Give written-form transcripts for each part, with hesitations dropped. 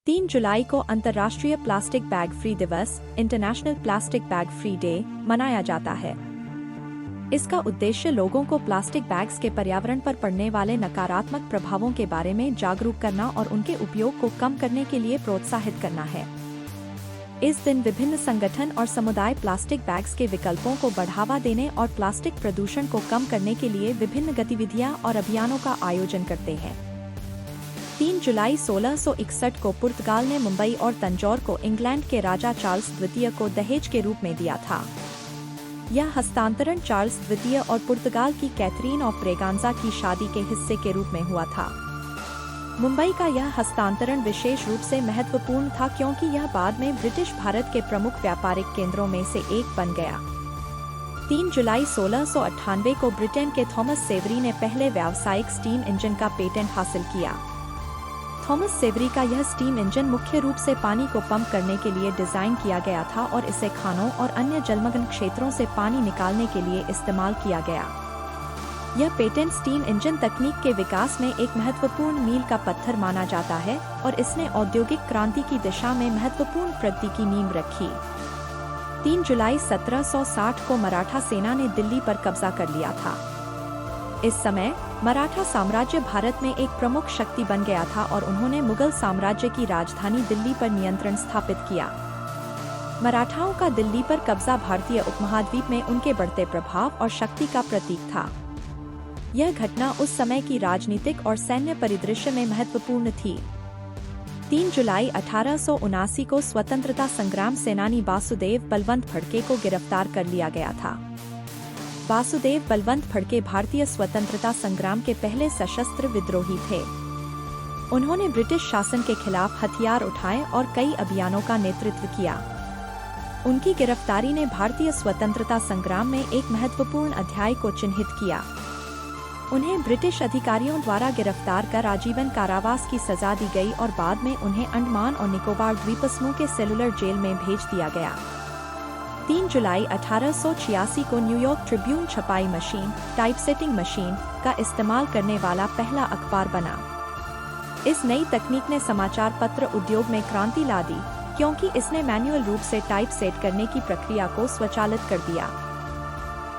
3 जुलाई को अंतर्राष्ट्रीय plastic bag free दिवस international plastic bag free day मनाया जाता है। इसका उद्देश्य लोगों को प्लास्टिक बैग्स के पर्यावरण पर पड़ने वाले नकारात्मक प्रभावों के बारे में जागरूक करना और उनके उपयोग को कम करने के लिए प्रोत्साहित करना है। इस दिन विभिन्न संगठन और समुदाय प्लास्टिक बैग्स के विकल्पों को बढ़ावा देने और प्लास्टिक प्रदूषण को कम करने के लिए विभिन्न गतिविधियां और अभियानों का आयोजन करते हैं। 3 जुलाई 1661 को पुर्तगाल ने मुंबई और तंजौर को इंग्लैंड के राजा चार्ल्स द्वितीय को दहेज के रूप में दिया था। यह हस्तांतरण चार्ल्स द्वितीय और पुर्तगाल की कैथरीन ऑफ ब्रेगांजा की शादी के हिस्से के रूप में हुआ था। मुंबई का यह हस्तांतरण विशेष रूप से महत्वपूर्ण था क्योंकि यह बाद में ब्रिटिश भारत के प्रमुख व्यापारिक केंद्रों में से एक बन गया। 3 जुलाई 1698 को ब्रिटेन के थॉमस सेवरी ने पहले व्यावसायिक स्टीम इंजन का पेटेंट हासिल किया। थॉमस सेवरी का यह स्टीम इंजन मुख्य रूप से पानी को पंप करने के लिए डिजाइन किया गया था और इसे खानों और अन्य जलमग्न क्षेत्रों से पानी निकालने के लिए इस्तेमाल किया गया। यह पेटेंट स्टीम इंजन तकनीक के विकास में एक महत्वपूर्ण मील का पत्थर माना जाता है और इसने औद्योगिक क्रांति की दिशा में महत्वपूर्ण प्रगति की नींव रखी। 3 जुलाई 1760 को मराठा सेना ने दिल्ली पर कब्जा कर लिया था। इस समय मराठा साम्राज्य भारत में एक प्रमुख शक्ति बन गया था और उन्होंने मुगल साम्राज्य की राजधानी दिल्ली पर नियंत्रण स्थापित किया। मराठाओं का दिल्ली पर कब्जा भारतीय उपमहाद्वीप में उनके बढ़ते प्रभाव और शक्ति का प्रतीक था। यह घटना उस समय की राजनीतिक और सैन्य परिदृश्य में महत्वपूर्ण थी। 3 जुलाई 1879 को स्वतंत्रता संग्राम सेनानी वासुदेव बलवंत फड़के को गिरफ्तार कर लिया गया था। वासुदेव बलवंत फड़के भारतीय स्वतंत्रता संग्राम के पहले सशस्त्र विद्रोही थे। उन्होंने ब्रिटिश शासन के खिलाफ हथियार उठाए और कई अभियानों का नेतृत्व किया। उनकी गिरफ्तारी ने भारतीय स्वतंत्रता संग्राम में एक महत्वपूर्ण अध्याय को चिन्हित किया। उन्हें ब्रिटिश अधिकारियों द्वारा गिरफ्तार कर आजीवन कारावास की सजा दी गई और बाद में उन्हें अंडमान और निकोबार द्वीपसमूह के सेलुलर जेल में भेज दिया गया। 3 जुलाई 1886 को न्यूयॉर्क ट्रिब्यून छपाई मशीन, टाइपसेटिंग मशीन का इस्तेमाल करने वाला पहला अखबार बना। इस नई तकनीक ने समाचार पत्र उद्योग में क्रांति ला दी क्योंकि इसने मैन्युअल रूप से टाइपसेट करने की प्रक्रिया को स्वचालित कर दिया।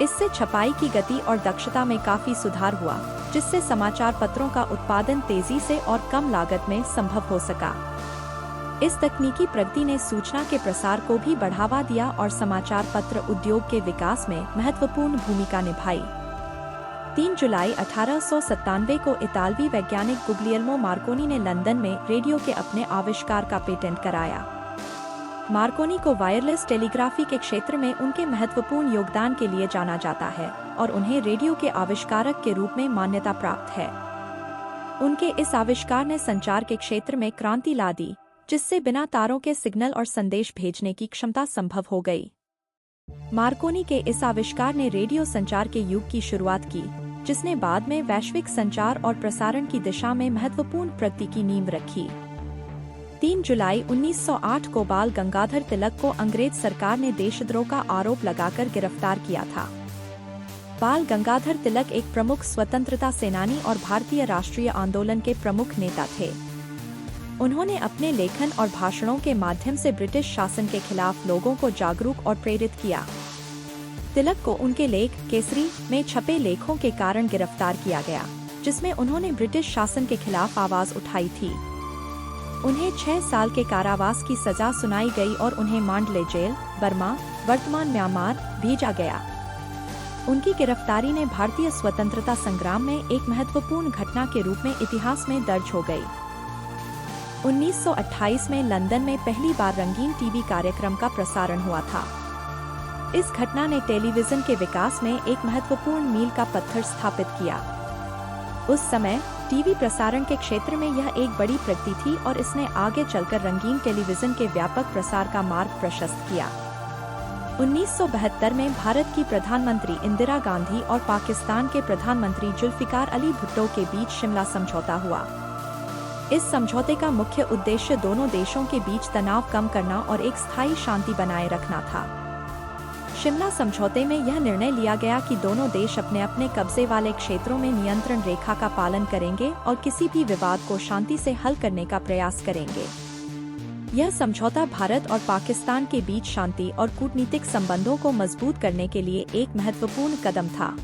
इससे छपाई की गति और दक्षता में काफी सुधार हुआ, जिससे समाचार पत्रों का उत्पादन तेजी से और कम लागत में संभव हो सका। इस तकनीकी प्रगति ने सूचना के प्रसार को भी बढ़ावा दिया और समाचार पत्र उद्योग के विकास में महत्वपूर्ण भूमिका निभाई। 3 जुलाई 1897 को इतालवी वैज्ञानिक गुग्लियल्मो मार्कोनी ने लंदन में रेडियो के अपने आविष्कार का पेटेंट कराया। मार्कोनी को वायरलेस टेलीग्राफी के क्षेत्र में उनके महत्वपूर्ण योगदान के लिए जाना जाता है और उन्हें रेडियो के आविष्कारक के रूप में मान्यता प्राप्त है। उनके इस आविष्कार ने संचार के क्षेत्र में क्रांति ला दी, जिससे बिना तारों के सिग्नल और संदेश भेजने की क्षमता संभव हो गई। मार्कोनी के इस आविष्कार ने रेडियो संचार के युग की शुरुआत की, जिसने बाद में वैश्विक संचार और प्रसारण की दिशा में महत्वपूर्ण प्रगति की नींव रखी। 3 जुलाई 1908 को बाल गंगाधर तिलक को अंग्रेज सरकार ने देशद्रोह का आरोप लगाकर गिरफ्तार किया था। बाल गंगाधर तिलक एक प्रमुख स्वतंत्रता सेनानी और भारतीय राष्ट्रीय आंदोलन के प्रमुख नेता थे। उन्होंने अपने लेखन और भाषणों के माध्यम से ब्रिटिश शासन के खिलाफ लोगों को जागरूक और प्रेरित किया। तिलक को उनके लेख केसरी में छपे लेखों के कारण गिरफ्तार किया गया, जिसमें उन्होंने ब्रिटिश शासन के खिलाफ आवाज उठाई थी। उन्हें 6 साल के कारावास की सजा सुनाई गई और उन्हें मांडले जेल, बर्मा, वर्तमान म्यांमार भेजा गया। उनकी गिरफ्तारी ने भारतीय स्वतंत्रता संग्राम में एक महत्वपूर्ण घटना के रूप में इतिहास में दर्ज हो गई। 1928 में लंदन में पहली बार रंगीन टीवी कार्यक्रम का प्रसारण हुआ था। इस घटना ने टेलीविजन के विकास में एक महत्वपूर्ण मील का पत्थर स्थापित किया। उस समय टीवी प्रसारण के क्षेत्र में यह एक बड़ी प्रगति थी और इसने आगे चलकर रंगीन टेलीविजन के व्यापक प्रसार का मार्ग प्रशस्त किया। 1972 में भारत की प्रधानमंत्री इंदिरा गांधी और पाकिस्तान के प्रधानमंत्री जुल्फिकार अली भुट्टो के बीच शिमला समझौता हुआ। इस समझौते का मुख्य उद्देश्य दोनों देशों के बीच तनाव कम करना और एक स्थायी शांति बनाए रखना था। शिमला समझौते में यह निर्णय लिया गया कि दोनों देश अपने अपने कब्जे वाले क्षेत्रों में नियंत्रण रेखा का पालन करेंगे और किसी भी विवाद को शांति से हल करने का प्रयास करेंगे। यह समझौता भारत और पाकिस्तान के बीच शांति और कूटनीतिक संबंधों को मजबूत करने के लिए एक महत्वपूर्ण कदम था।